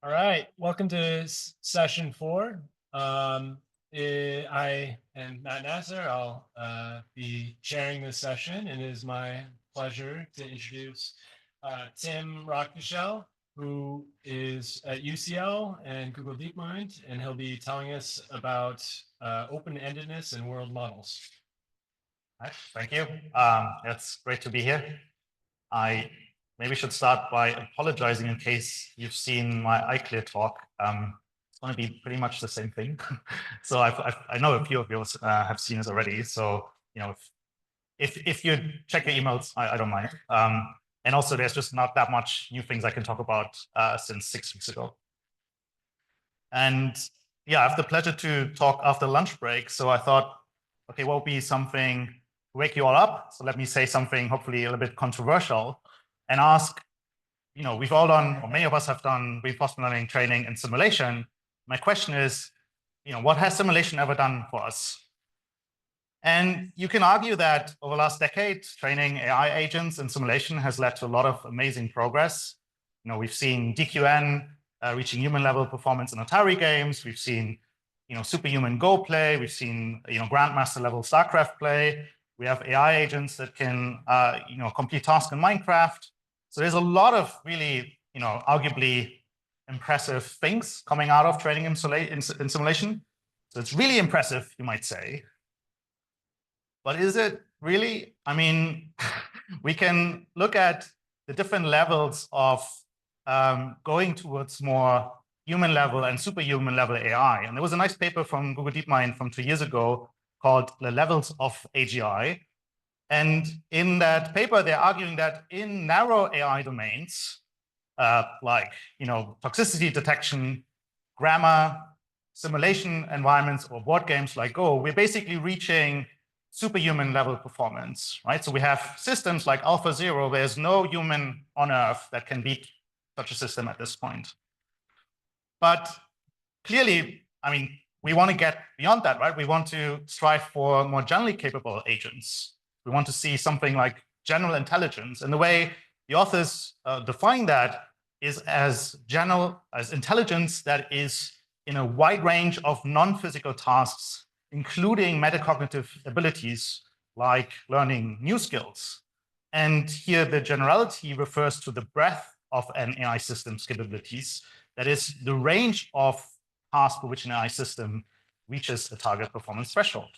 All right, welcome to session 4. I am Matt Nasser. I'll be sharing this session, and it is my pleasure to introduce Tim Rocktaeschel, who is at UCL and Google DeepMind, and he'll be telling us about open-endedness and world models. Right, thank you. It's great to be here. I maybe should start by apologizing in case you've seen my iClear talk. It's going to be pretty much the same thing. So I know a few of you have seen it already. So if you check your emails, I don't mind. And also, there's just not that much new things I can talk about since 6 weeks ago. And yeah, I have the pleasure to talk after lunch break. So I thought, okay, what would be something to wake you all up? So let me say something hopefully a little bit controversial and ask, we've all done, or many of us have done reinforcement learning training and simulation. My question is, what has simulation ever done for us? And you can argue that over the last decade, training AI agents and simulation has led to a lot of amazing progress. We've seen DQN reaching human level performance in Atari games. We've seen, superhuman Go play. We've seen, grandmaster level StarCraft play. We have AI agents that can, complete tasks in Minecraft. So there's a lot of really, arguably impressive things coming out of training in simulation. So it's really impressive, you might say. But is it really? I mean, we can look at the different levels of going towards more human level and superhuman level AI. And there was a nice paper from Google DeepMind from 2 years ago called The Levels of AGI. And in that paper, they're arguing that in narrow AI domains, like toxicity detection, grammar, simulation environments, or board games like Go, we're basically reaching superhuman level performance, right? So we have systems like AlphaZero. There's no human on Earth that can beat such a system at this point. But clearly, I mean, we want to get beyond that, right? We want to strive for more generally capable agents. We want to see something like general intelligence. And the way the authors define that is as general as intelligence that is in a wide range of non-physical tasks, including metacognitive abilities like learning new skills. And here the generality refers to the breadth of an AI system's capabilities. That is the range of tasks for which an AI system reaches a target performance threshold.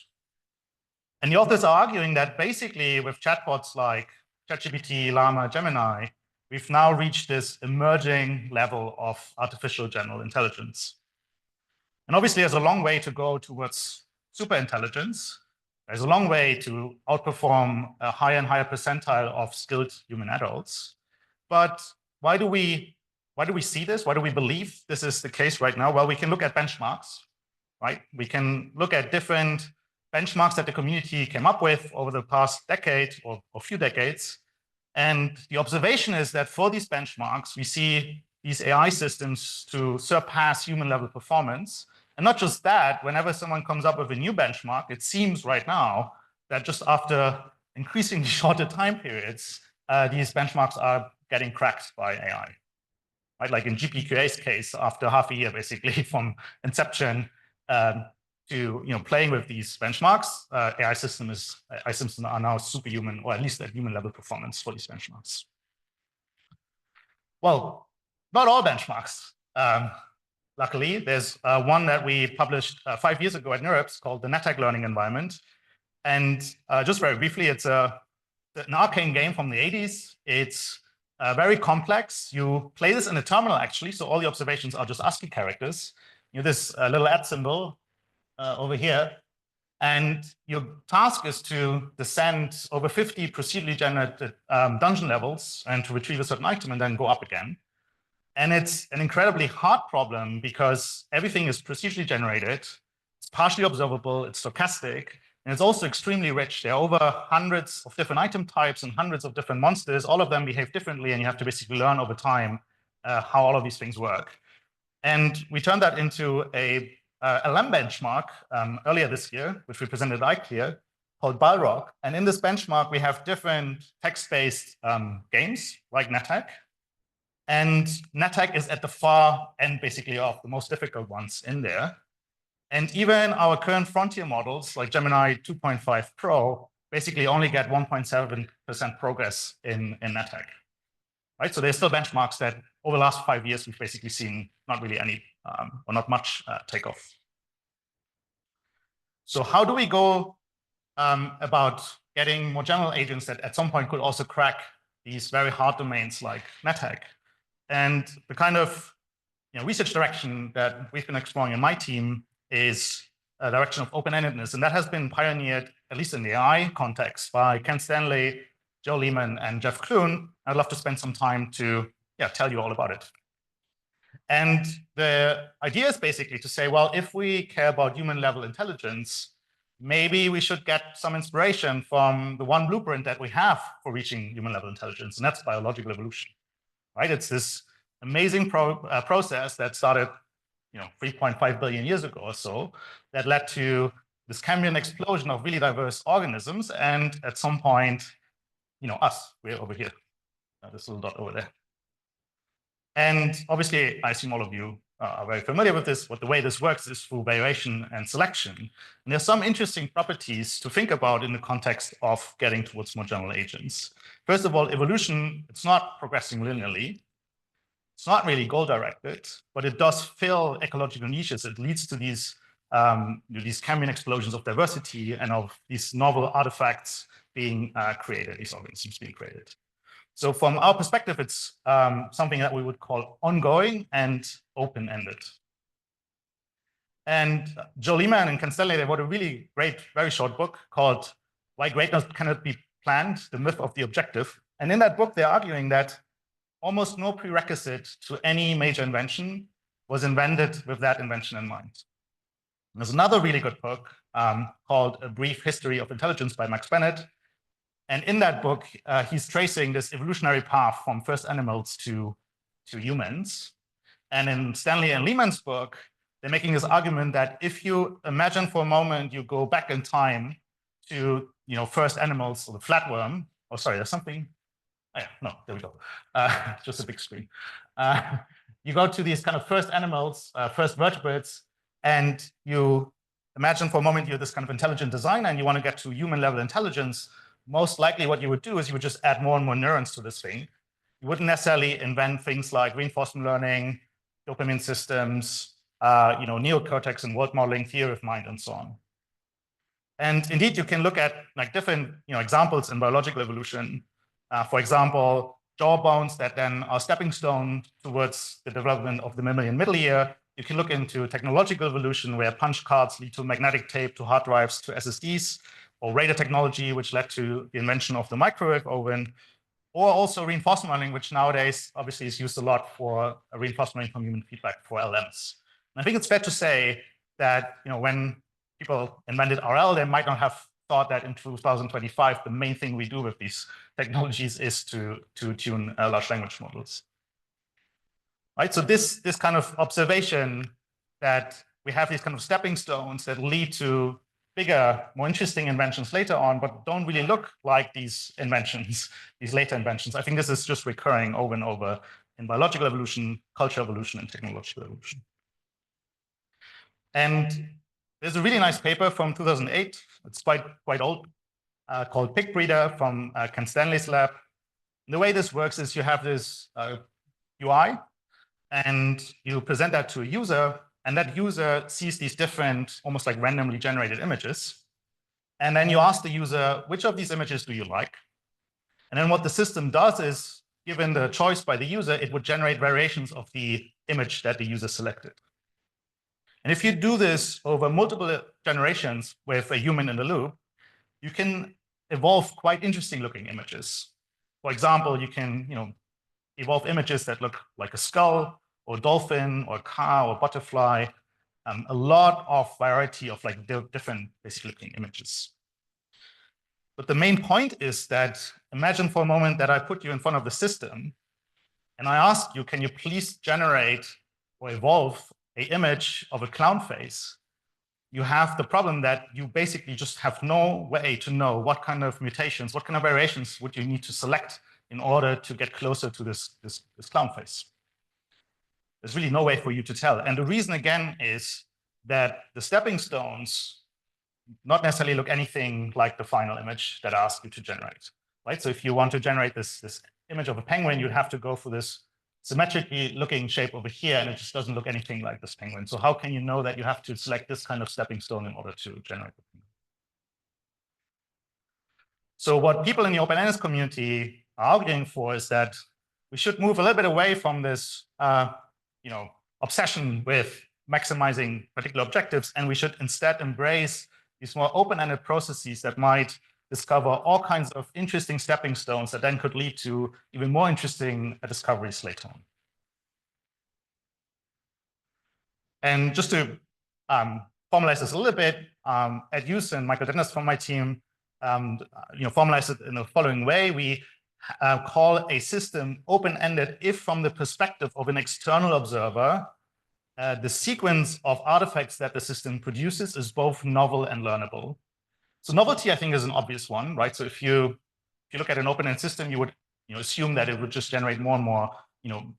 And the authors are arguing that basically with chatbots like ChatGPT, Llama, Gemini, we've now reached this emerging level of artificial general intelligence. And obviously, there's a long way to go towards superintelligence. There's a long way to outperform a higher and higher percentile of skilled human adults. But why do we see this? Why do we believe this is the case right now? Well, we can look at benchmarks, right? We can look at different benchmarks that the community came up with over the past decade or few decades. And the observation is that for these benchmarks, we see these AI systems to surpass human level performance. And not just that, whenever someone comes up with a new benchmark, it seems right now that just after increasingly shorter time periods, these benchmarks are getting cracked by AI. Right? Like in GPQA's case, after half a year, basically, from inception to playing with these benchmarks, AI systems are now superhuman, or at least at human level performance for these benchmarks. Well, not all benchmarks. Luckily, there's one that we published 5 years ago at NeurIPS called the NetAg Learning Environment. And just very briefly, it's an arcane game from the 80s. It's very complex. You play this in a terminal, actually, so all the observations are just ASCII characters. This little @ symbol over here. And your task is to descend over 50 procedurally generated dungeon levels and to retrieve a certain item and then go up again. And it's an incredibly hard problem because everything is procedurally generated. It's partially observable. It's stochastic. And it's also extremely rich. There are over hundreds of different item types and hundreds of different monsters. All of them behave differently, and you have to basically learn over time how all of these things work. And we turned that into a LM benchmark earlier this year, which we presented at iClear, called Balrog. And in this benchmark, we have different text-based games like NetAg. And NetHack is at the far end, basically, of the most difficult ones in there. And even our current frontier models, like Gemini 2.5 Pro, basically only get 1.7% progress in NetHack. Right? So there's still benchmarks that over the last 5 years, we've basically seen not really any or not much takeoff. So how do we go about getting more general agents that at some point could also crack these very hard domains like NetHack? And the kind of research direction that we've been exploring in my team is a direction of open-endedness. And that has been pioneered, at least in the AI context, by Ken Stanley, Joe Lehman, and Jeff Clune. I'd love to spend some time to tell you all about it. And the idea is basically to say, well, if we care about human-level intelligence, maybe we should get some inspiration from the one blueprint that we have for reaching human-level intelligence, and that's biological evolution. Right? It's this amazing process that started 3.5 billion years ago or so, that led to this Cambrian explosion of really diverse organisms. And at some point, us, we're over here, this little dot over there. And obviously, I assume all of you are very familiar with this. But the way this works is through variation and selection. And there's some interesting properties to think about in the context of getting towards more general agents. First of all, evolution, it's not progressing linearly. It's not really goal-directed, but it does fill ecological niches. It leads to these Cambrian explosions of diversity and of these novel artifacts being created, these organisms being created. So from our perspective, it's something that we would call ongoing and open-ended. And Joe Lehman and Ken Stanley, they wrote a really great, very short book called Why Greatness Cannot Be Planned, The Myth of the Objective. And in that book, they're arguing that almost no prerequisite to any major invention was invented with that invention in mind. And there's another really good book called A Brief History of Intelligence by Max Bennett. And in that book, he's tracing this evolutionary path from first animals to humans. And in Stanley and Lehman's book, they're making this argument that if you imagine for a moment, you go back in time to first animals, or the flatworm. Oh, sorry, there's something. Oh, yeah, no, there we go. Just a big screen. You go to these kind of first animals, first vertebrates, and you imagine for a moment you're this kind of intelligent designer and you want to get to human-level intelligence. Most likely what you would do is you would just add more and more neurons to this thing. You wouldn't necessarily invent things like reinforcement learning, dopamine systems, neocortex and world modeling, theory of mind, and so on. And indeed, you can look at different examples in biological evolution. For example, jawbones that then are stepping stone towards the development of the mammalian middle ear. You can look into technological evolution where punch cards lead to magnetic tape, to hard drives, to SSDs, or radar technology, which led to the invention of the microwave oven, or also reinforcement learning, which nowadays obviously is used a lot for reinforcement learning from human feedback for LMs. And I think it's fair to say that when people invented RL, they might not have thought that in 2025, the main thing we do with these technologies is to tune large language models. Right? So this kind of observation that we have these kind of stepping stones that lead to bigger, more interesting inventions later on, but don't really look like these inventions, these later inventions. I think this is just recurring over and over in biological evolution, cultural evolution, and technological evolution. And there's a really nice paper from 2008. It's quite old, called Pig Breeder from Ken Stanley's lab. And the way this works is you have this UI, and you present that to a user, and that user sees these different, almost like randomly generated images. And then you ask the user, which of these images do you like? And then what the system does is, given the choice by the user, it would generate variations of the image that the user selected. And if you do this over multiple generations with a human in the loop, you can evolve quite interesting looking images. For example, you can evolve images that look like a skull, or dolphin, or car, or butterfly, a lot of variety of different basic looking images. But the main point is that imagine for a moment that I put you in front of the system and I ask you, can you please generate or evolve an image of a clown face? You have the problem that you basically just have no way to know what kind of mutations, what kind of variations would you need to select in order to get closer to this clown face. There's really no way for you to tell. And the reason, again, is that the stepping stones not necessarily look anything like the final image that I asked you to generate, right? So if you want to generate this image of a penguin, you'd have to go for this symmetrically looking shape over here, and it just doesn't look anything like this penguin. So how can you know that you have to select this kind of stepping stone in order to generate the penguin? So what people in the open-endedness community are arguing for is that we should move a little bit away from this obsession with maximizing particular objectives, and we should instead embrace these more open-ended processes that might discover all kinds of interesting stepping stones that then could lead to even more interesting discoveries later on. And just to formalize this a little bit, Ed Hughes and Michael Dennis from my team formalize it in the following way. We call a system open-ended if, from the perspective of an external observer, the sequence of artifacts that the system produces is both novel and learnable. So novelty, I think, is an obvious one, right? So if you look at an open-ended system, you would assume that it would just generate more and more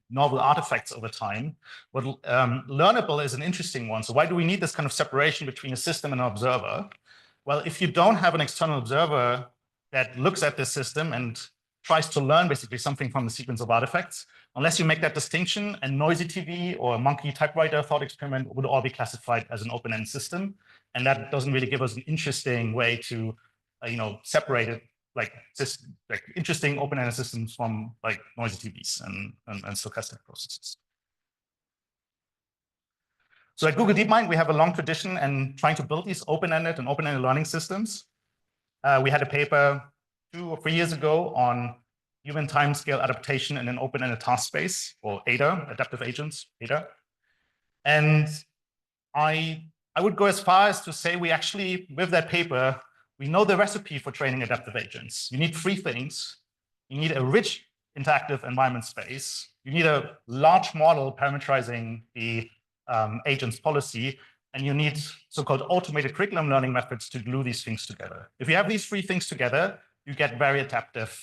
novel artifacts over time. But learnable is an interesting one. So why do we need this kind of separation between a system and an observer? Well, if you don't have an external observer that looks at this system and tries to learn basically something from the sequence of artifacts, unless you make that distinction, a noisy TV or a monkey typewriter thought experiment would all be classified as an open-ended system. And that doesn't really give us an interesting way to separate it, like interesting open-ended systems from like noisy TVs and stochastic processes. So at Google DeepMind, we have a long tradition in trying to build these open-ended and open-ended learning systems. We had a paper 2 or 3 years ago on human timescale adaptation in an open-ended task space, or ADA, adaptive agents, ADA. And I would go as far as to say we actually, with that paper, we know the recipe for training adaptive agents. You need 3 things. You need a rich interactive environment space. You need a large model parameterizing the agent's policy, and you need so-called automated curriculum learning methods to glue these things together. If you have these 3 things together, you get very adaptive,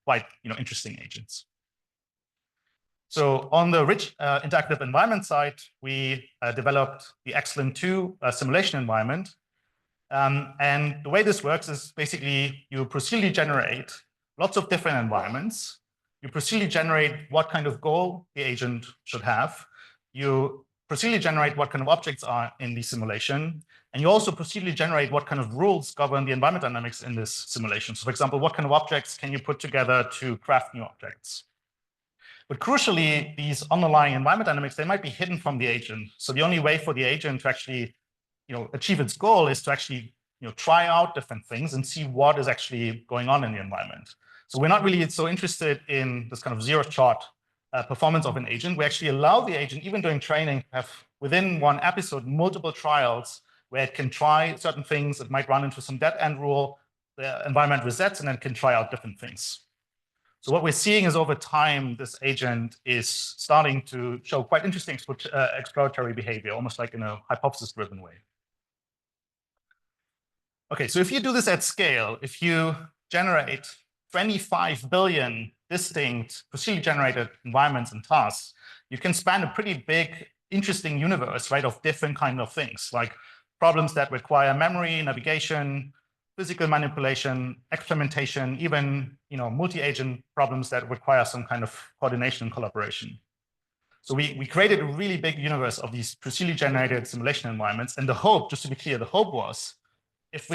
quite interesting agents. So on the rich interactive environment side, we developed the Excellent 2 simulation environment. And the way this works is basically you procedurally generate lots of different environments. You procedurally generate what kind of goal the agent should have. You procedurally generate what kind of objects are in the simulation. And you also procedurally generate what kind of rules govern the environment dynamics in this simulation. So for example, what kind of objects can you put together to craft new objects? But crucially, these underlying environment dynamics, they might be hidden from the agent. So the only way for the agent to actually achieve its goal is to actually try out different things and see what is actually going on in the environment. So we're not really so interested in this kind of zero-shot performance of an agent. We actually allow the agent, even during training, to have within one episode multiple trials where it can try certain things. It might run into some dead-end rule. The environment resets, and then it can try out different things. So what we're seeing is over time, this agent is starting to show quite interesting exploratory behavior, almost like in a hypothesis-driven way. Okay, so if you do this at scale, if you generate 25 billion distinct procedurally generated environments and tasks, you can span a pretty big, interesting universe, right, of different kind of things, like problems that require memory, navigation, physical manipulation, experimentation, even multi-agent problems that require some kind of coordination and collaboration. So we created a really big universe of these procedurally generated simulation environments, and the hope, just to be clear, the hope was if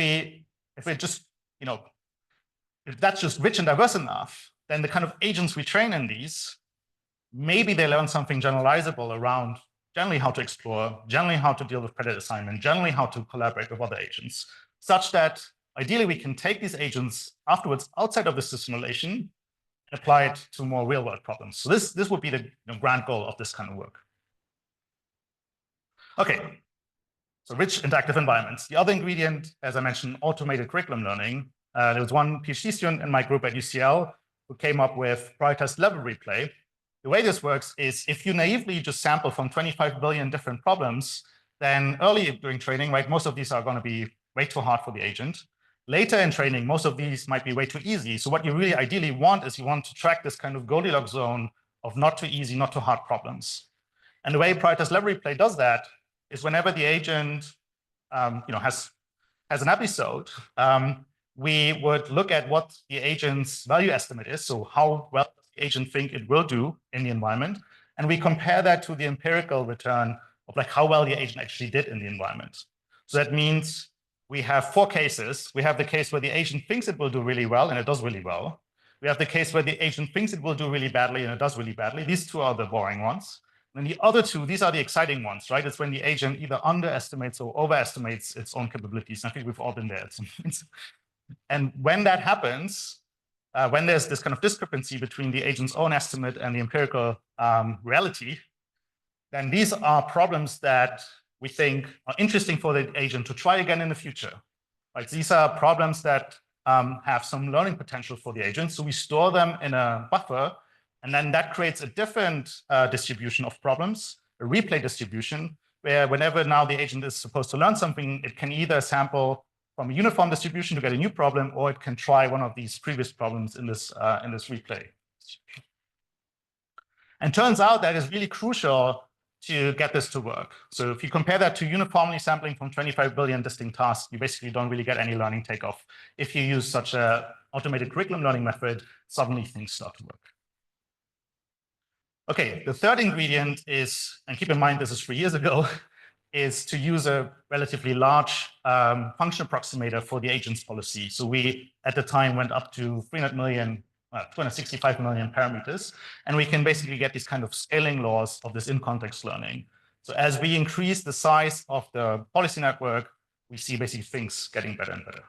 that's just rich and diverse enough, then the kind of agents we train in these, maybe they learn something generalizable around generally how to explore, generally how to deal with credit assignment, generally how to collaborate with other agents, such that ideally we can take these agents afterwards outside of the simulation and apply it to more real-world problems. So this would be the grand goal of this kind of work. Okay, so rich interactive environments. The other ingredient, as I mentioned, automated curriculum learning. There was one PhD student in my group at UCL who came up with prioritized level replay. The way this works is if you naively just sample from 25 billion different problems, then early during training, right, most of these are going to be way too hard for the agent. later in training, most of these might be way too easy. So what you really ideally want is you want to track this kind of Goldilocks zone of not too easy, not too hard problems. And the way prioritized level replay does that is whenever the agent has an episode, we would look at what the agent's value estimate is. So how well does the agent think it will do in the environment? And we compare that to the empirical return of like how well the agent actually did in the environment. So that means we have 4 cases. We have the case where the agent thinks it will do really well and it does really well. We have the case where the agent thinks it will do really badly and it does really badly. These 2 are the boring ones. And the other 2, these are the exciting ones, right? It's when the agent either underestimates or overestimates its own capabilities. And I think we've all been there at some point. And when that happens, when there's this kind of discrepancy between the agent's own estimate and the empirical reality, then these are problems that we think are interesting for the agent to try again in the future. Right? These are problems that have some learning potential for the agent. So we store them in a buffer, and then that creates a different distribution of problems, a replay distribution, where whenever now the agent is supposed to learn something, it can either sample from a uniform distribution to get a new problem, or it can try one of these previous problems in this replay. And turns out that is really crucial to get this to work. So if you compare that to uniformly sampling from 25 billion distinct tasks, you basically don't really get any learning takeoff. If you use such an automated curriculum learning method, suddenly things start to work. Okay, the third ingredient is, and keep in mind this is 3 years ago, is to use a relatively large function approximator for the agent's policy. So we, at the time, went up to 265 million parameters, and we can basically get these kind of scaling laws of this in-context learning. So as we increase the size of the policy network, we see basically things getting better and better.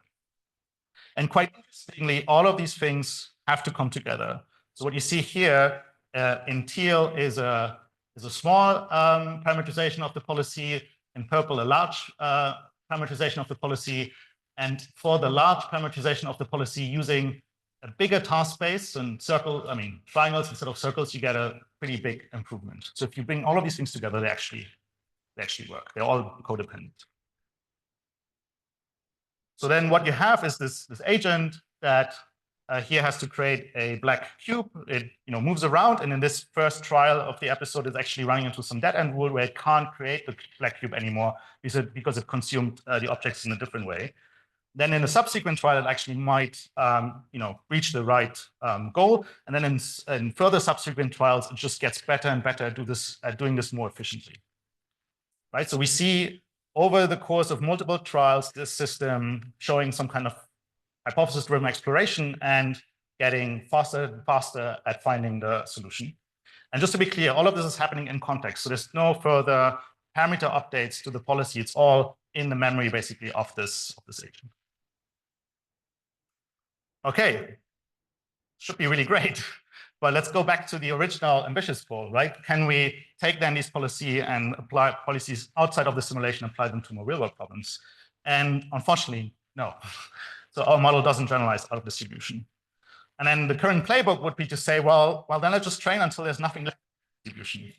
And quite interestingly, all of these things have to come together. So what you see here in teal is a small parameterization of the policy, in purple a large parameterization of the policy, and for the large parameterization of the policy using a bigger task space and triangles instead of circles, you get a pretty big improvement. So if you bring all of these things together, they actually work. They're all codependent. So then what you have is this agent that here has to create a black cube. It moves around, and in this first trial of the episode, it's actually running into some dead-end rule where it can't create the black cube anymore because it consumed the objects in a different way. Then in a subsequent trial, it actually might reach the right goal, and then in further subsequent trials, it just gets better and better at doing this more efficiently. Right. So we see over the course of multiple trials this system showing some kind of hypothesis-driven exploration and getting faster and faster at finding the solution. And just to be clear, all of this is happening in context. So there's no further parameter updates to the policy. It's all in the memory, basically, of this agent. Okay, should be really great. But let's go back to the original ambitious goal, right? Can we take then these policy and apply policies outside of the simulation, apply them to more real-world problems? And unfortunately, no. So our model doesn't generalize out of distribution. And then the current playbook would be to say, well, then let's just train until there's nothing left in distribution.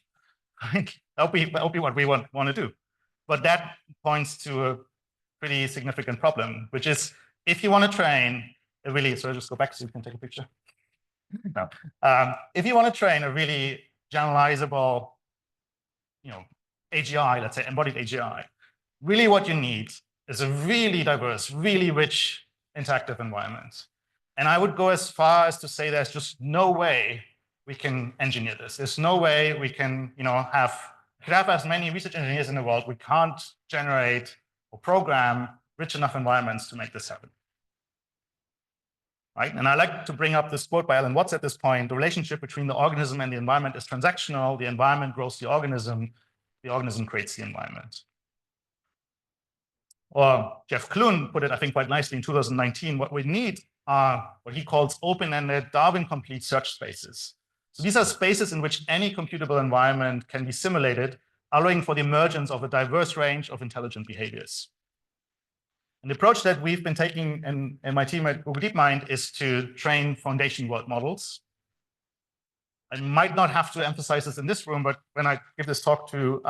Right? That'll be what we want to do. But that points to a pretty significant problem, which is if you want to train a really, so I'll just go back so you can take a picture. No. If you want to train a really generalizable, AGI, let's say embodied AGI, really what you need is a really diverse, really rich interactive environment. And I would go as far as to say there's just no way we can engineer this. There's no way we can, have as many research engineers in the world. We can't generate or program rich enough environments to make this happen. Right? And I like to bring up this quote by Alan Watts at this point: the relationship between the organism and the environment is transactional. The environment grows the organism creates the environment. Or Jeff Clune put it, I think, quite nicely in 2019. What we need are what he calls open-ended Darwin-complete search spaces. So these are spaces in which any computable environment can be simulated, allowing for the emergence of a diverse range of intelligent behaviors. And the approach that we've been taking in my team at Google DeepMind is to train foundation world models. I might not have to emphasize this in this room, but when I give this talk to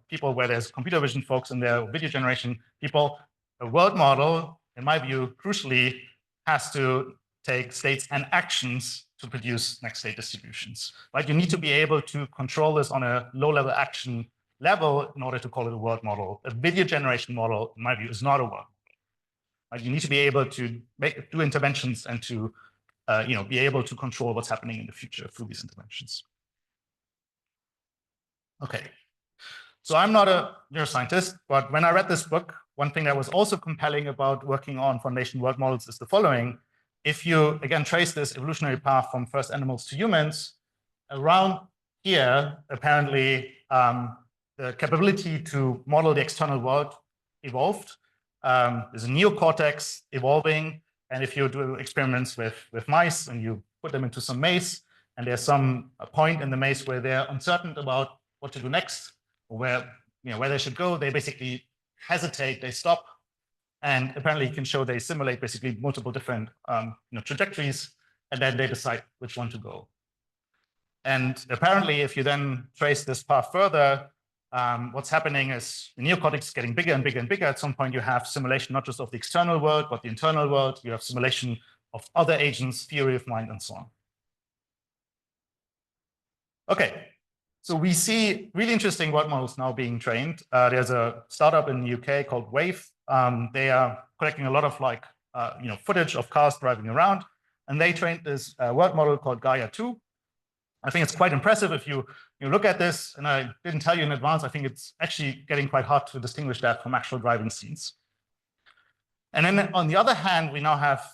people where there's computer vision folks and their video generation people, a world model in my view, crucially, has to take states and actions to produce next state distributions, right? You need to be able to control this on a low-level action level in order to call it a word model. A video generation model, in my view, is not a word model. Right? You need to be able to do interventions and to be able to control what's happening in the future through these interventions. Okay. So I'm not a neuroscientist, but when I read this book, one thing that was also compelling about working on foundation word models is the following. If you, again, trace this evolutionary path from first animals to humans, around here, apparently, the capability to model the external world evolved. There's a neocortex evolving. And if you do experiments with mice and you put them into some maze, and there's some point in the maze where they're uncertain about what to do next, or where they should go, they basically hesitate, they stop. And apparently you can show they simulate basically multiple different trajectories, and then they decide which one to go. And apparently, if you then trace this path further, what's happening is the neocortex is getting bigger and bigger and bigger. At some point, you have simulation not just of the external world, but the internal world. You have simulation of other agents, theory of mind, and so on. Okay, so we see really interesting word models now being trained. There's a startup in the UK called Wave. They are collecting a lot of footage of cars driving around, and they trained this word model called Gaia 2. I think it's quite impressive if you look at this, and I didn't tell you in advance, I think it's actually getting quite hard to distinguish that from actual driving scenes. And then on the other hand, we now have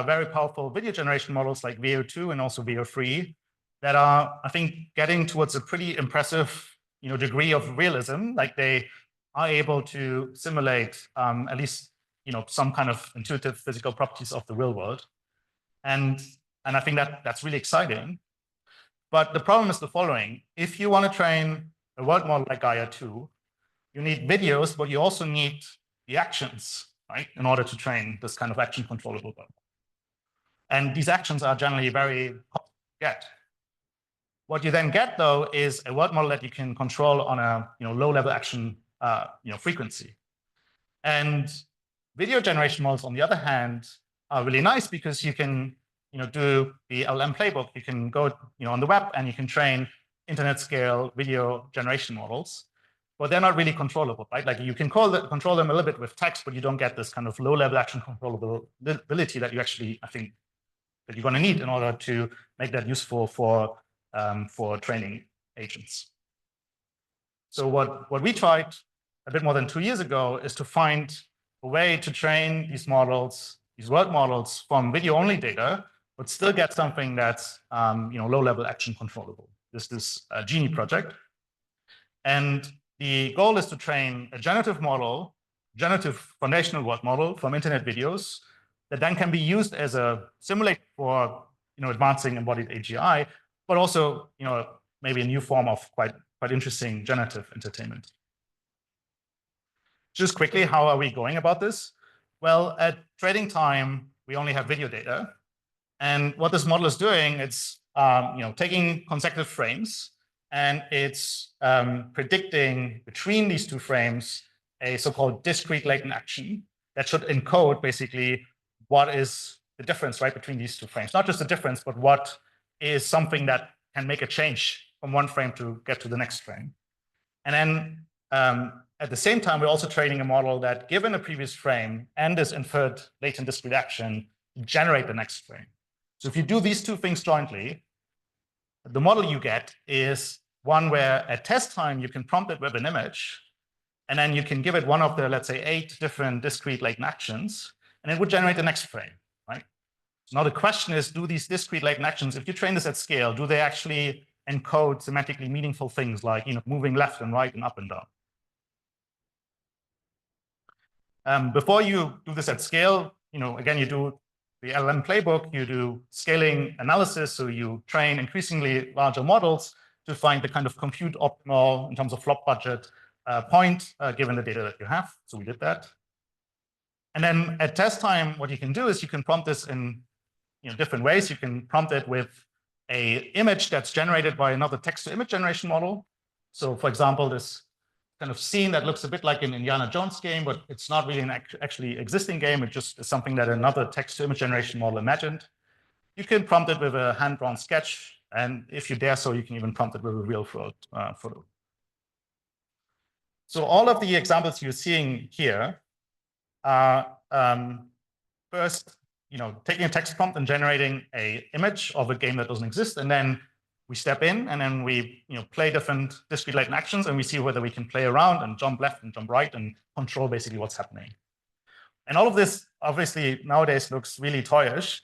very powerful video generation models like VO2 and also VO3 that are, I think, getting towards a pretty impressive degree of realism. Like they are able to simulate at least some kind of intuitive physical properties of the real world. And I think that's really exciting. But the problem is the following. If you want to train a word model like Gaia 2, you need videos, but you also need the actions, right, in order to train this kind of action controllable word. And these actions are generally very hard to get. What you then get, though, is a word model that you can control on a low-level action frequency. And video generation models, on the other hand, are really nice because you can do the LLM playbook. You can go on the web and you can train internet scale video generation models, but they're not really controllable, right? Like you can control them a little bit with text, but you don't get this kind of low-level action controllability that you actually, I think, that you're going to need in order to make that useful for training agents. So what we tried a bit more than 2 years ago is to find a way to train these models, these word models, from video-only data, but still get something that's low-level action controllable. This is a Genie project. And the goal is to train a generative model, generative foundational word model from internet videos that then can be used as a simulate for advancing embodied AGI, but also maybe a new form of quite interesting generative entertainment. Just quickly, how are we going about this? Well, at trading time, we only have video data. And what this model is doing, it's taking consecutive frames, and it's predicting between these two frames a so-called discrete latent action that should encode basically what is the difference right between these two frames. Not just the difference, but what is something that can make a change from one frame to get to the next frame. And then at the same time, we're also training a model that, given a previous frame and this inferred latent discrete action, generate the next frame. So if you do these two things jointly, the model you get is one where at test time, you can prompt it with an image, and then you can give it one of the, let's say, 8 different discrete latent actions, and it would generate the next frame, right? So now the question is, do these discrete latent actions, if you train this at scale, do they actually encode semantically meaningful things like moving left and right and up and down? Before you do this at scale, again, you do the LLM playbook, you do scaling analysis, so you train increasingly larger models to find the kind of compute optimal in terms of flop budget point, given the data that you have. So we did that. And then at test time, what you can do is you can prompt this in different ways. You can prompt it with an image that's generated by another text-to-image generation model. So for example, this kind of scene that looks a bit like an Indiana Jones game, but it's not really an actually existing game. It just is something that another text-to-image generation model imagined. You can prompt it with a hand-drawn sketch, and if you dare so, you can even prompt it with a real-world photo. So all of the examples you're seeing here are first, taking a text prompt and generating an image of a game that doesn't exist, and then we step in and then we play different discrete latent actions, and we see whether we can play around and jump left and jump right and control basically what's happening. And all of this obviously nowadays looks really toyish.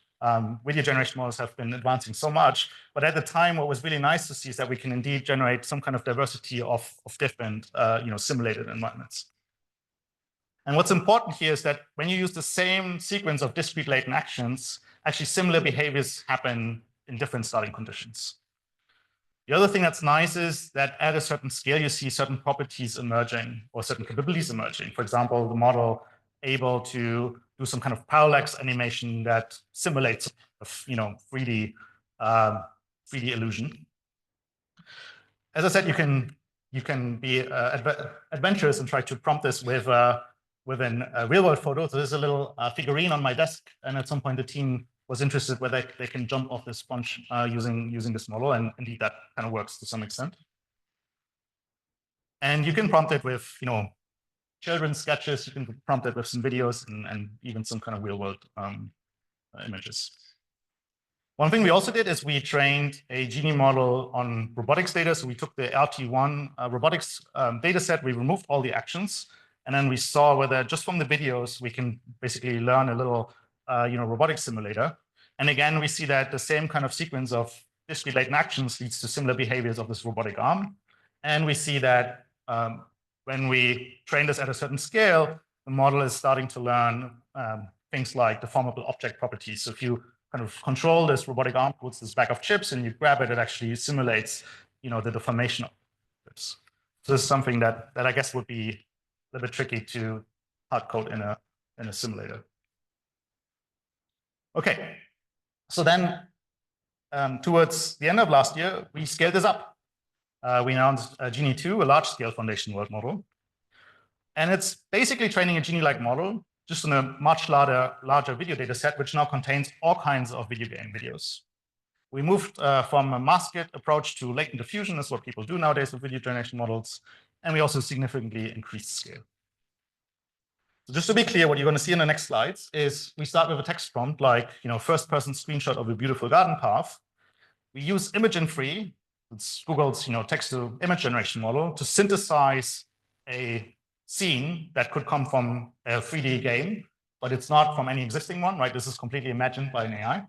Video generation models have been advancing so much, but at the time, what was really nice to see is that we can indeed generate some kind of diversity of different simulated environments. And what's important here is that when you use the same sequence of discrete latent actions, actually similar behaviors happen in different starting conditions. The other thing that's nice is that at a certain scale, you see certain properties emerging or certain capabilities emerging. For example, the model able to do some kind of parallax animation that simulates, 3D illusion. As I said, you can be adventurous and try to prompt this with a real-world photo. So there's a little figurine on my desk, and at some point the team was interested whether they can jump off this sponge using this model, and indeed that kind of works to some extent. And you can prompt it with children's sketches. You can prompt it with some videos and even some kind of real-world images. One thing we also did is we trained a Genie model on robotics data. So we took the RT1 robotics data set, we removed all the actions, and then we saw whether just from the videos we can basically learn a little robotics simulator. And again, we see that the same kind of sequence of discrete latent actions leads to similar behaviors of this robotic arm. And we see that when we train this at a certain scale, the model is starting to learn things like deformable object properties. So if you kind of control this robotic arm towards this bag of chips and you grab it, it actually simulates, the deformation of chips. So this is something that I guess would be a little bit tricky to hard code in a simulator. Okay, so then towards the end of last year, we scaled this up. We announced Genie 2, a large-scale foundation world model. And it's basically training a Genie-like model just on a much larger video data set, which now contains all kinds of video game videos. We moved from a masked approach to latent diffusion. That's what people do nowadays with video generation models. And we also significantly increased scale. So just to be clear, what you're going to see in the next slides is we start with a text prompt like, first-person screenshot of a beautiful garden path. We use Imagen-free, it's Google's text-to-image generation model, to synthesize a scene that could come from a 3D game, but it's not from any existing one, right? This is completely imagined by an AI. And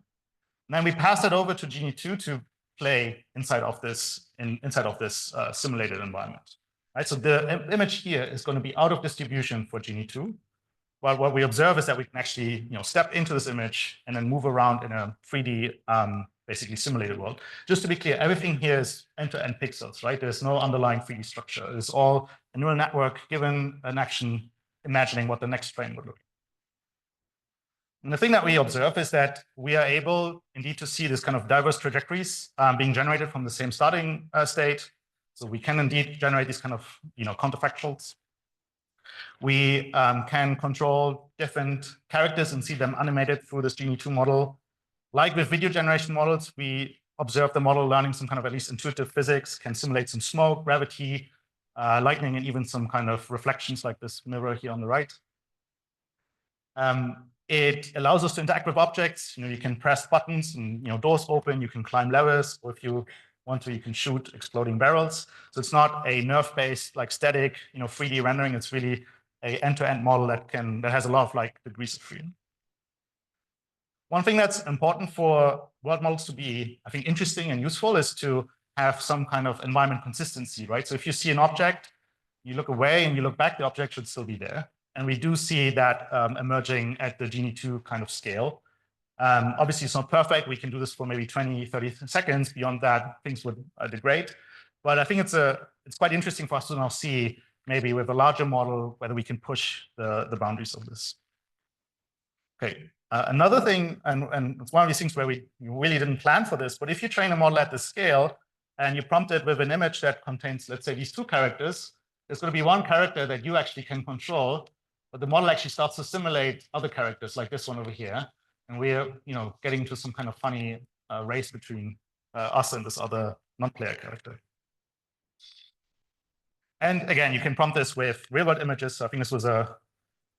then we pass it over to Genie 2 to play inside of this simulated environment. Right? So the image here is going to be out of distribution for Genie 2. Well, what we observe is that we can actually step into this image and then move around in a 3D basically simulated world. Just to be clear, everything here is end-to-end pixels, right? There's no underlying 3D structure. It's all a neural network given an action, imagining what the next frame would look like. And the thing that we observe is that we are able indeed to see this kind of diverse trajectories being generated from the same starting state. So we can indeed generate these kind of counterfactuals. We can control different characters and see them animated through this Genie 2 model. Like with video generation models, we observe the model learning some kind of at least intuitive physics, can simulate some smoke, gravity, lightning, and even some kind of reflections like this mirror here on the right. It allows us to interact with objects. You can press buttons and doors open. You can climb levels, or if you want to, you can shoot exploding barrels. So it's not a nerve-based, like static, 3D rendering. It's really an end-to-end model that has a lot of degrees of freedom. One thing that's important for world models to be, I think, interesting and useful is to have some kind of environment consistency, right? So if you see an object, you look away and you look back, the object should still be there. And we do see that emerging at the Genie 2 kind of scale. Obviously, it's not perfect. We can do this for maybe 20, 30 seconds. Beyond that, things would degrade. But I think it's quite interesting for us to now see, maybe with a larger model, whether we can push the boundaries of this. Okay. Another thing, and it's one of these things where we really didn't plan for this, but if you train a model at this scale and you prompt it with an image that contains, let's say, these two characters, there's going to be one character that you actually can control, but the model actually starts to simulate other characters like this one over here. And we're, getting into some kind of funny race between us and this other non-player character. And again, you can prompt this with real-world images. So I think this was a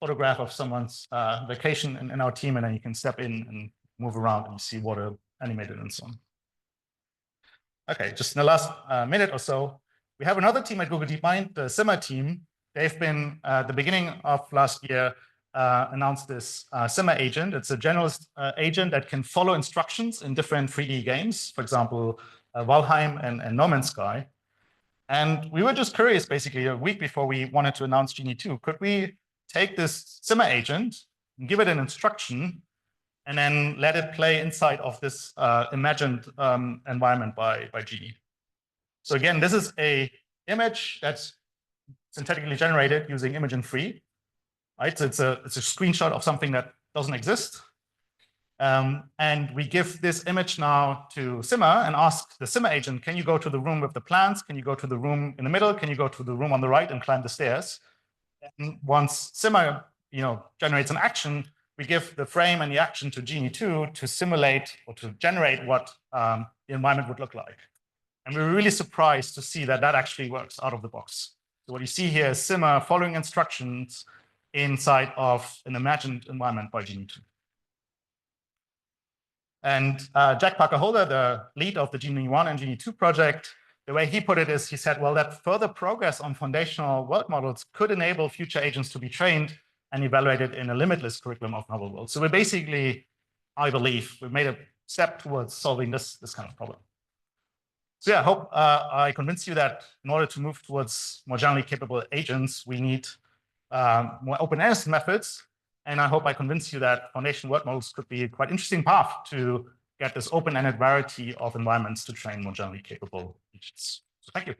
photograph of someone's vacation in our team, and then you can step in and move around and see water animated and so on. Okay, just in the last minute or so, we have another team at Google DeepMind, the Simmer team. They've been, at the beginning of last year, announced this Simmer agent. It's a generalist agent that can follow instructions in different 3D games, for example, Valheim and No Man's Sky. And we were just curious, basically, a week before we wanted to announce Genie 2, could we take this Simmer agent and give it an instruction and then let it play inside of this imagined environment by Genie? So again, this is an image that's synthetically generated using Imagen-3, right? So it's a screenshot of something that doesn't exist. And we give this image now to Simmer and ask the Simmer agent, can you go to the room with the plants? Can you go to the room in the middle? Can you go to the room on the right and climb the stairs? And once Simmer generates an action, we give the frame and the action to Genie 2 to simulate or to generate what the environment would look like. And we were really surprised to see that that actually works out of the box. So what you see here is Simmer following instructions inside of an imagined environment by Genie 2. And Jack Parker-Holder, the lead of the Genie 1 and Genie 2 project, the way he put it is he said, well, that further progress on foundational world models could enable future agents to be trained and evaluated in a limitless curriculum of novel worlds. So we basically, I believe, we've made a step towards solving this kind of problem. So yeah, I hope I convinced you that in order to move towards more generally capable agents, we need more open-endedness methods. And I hope I convinced you that foundation world models could be a quite interesting path to get this open-ended variety of environments to train more generally capable agents. So thank you.